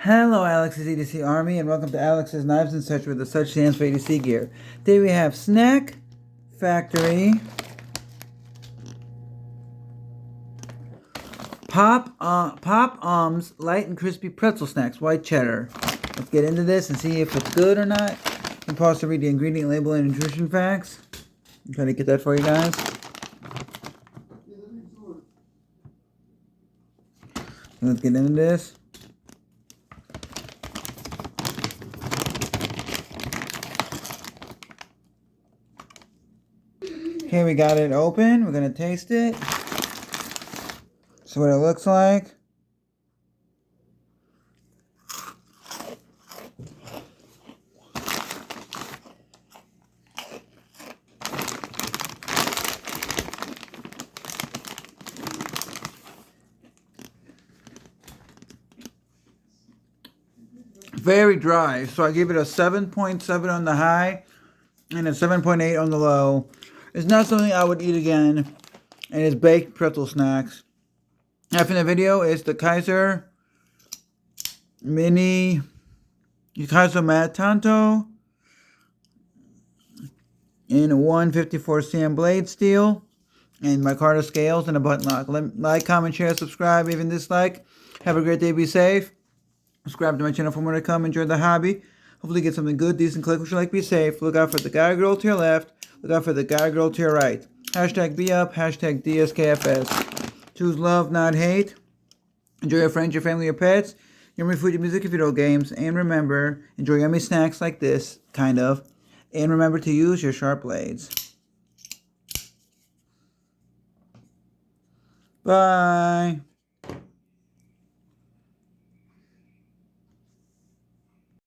Hello, Alex's EDC Army, and welcome to Alex's Knives and Such, where the such stands for EDC gear. Today we have Snack Factory Pop light and crispy pretzel snacks, white cheddar. Let's get into this and see if it's good or not. And pause to read the ingredient label and nutrition facts. I'm trying to get that for you guys. Let's get into this. Okay, we got it open. We're going to taste it. So what it looks like. Very dry. So I give it a 7.7 on the high and a 7.8 on the low. It's not something I would eat again. And it's baked pretzel snacks. After the video is the Kizer Mini Kizer Mat Tanto in a 154 cm blade steel. And my Carter scales and a button lock. Like, comment, share, subscribe, even dislike. Have a great day. Be safe. Subscribe to my channel for more to come. Enjoy the hobby. Hopefully get something good, decent, click what you like. Be safe. Look out for the guy girl to your left. Look out for the guy girl to your right. Hashtag be up. Hashtag DSKFS. Choose love, not hate. Enjoy your friends, your family, your pets. Yummy food, your music, your video games. And remember, enjoy yummy snacks like this, kind of. And remember to use your sharp blades. Bye.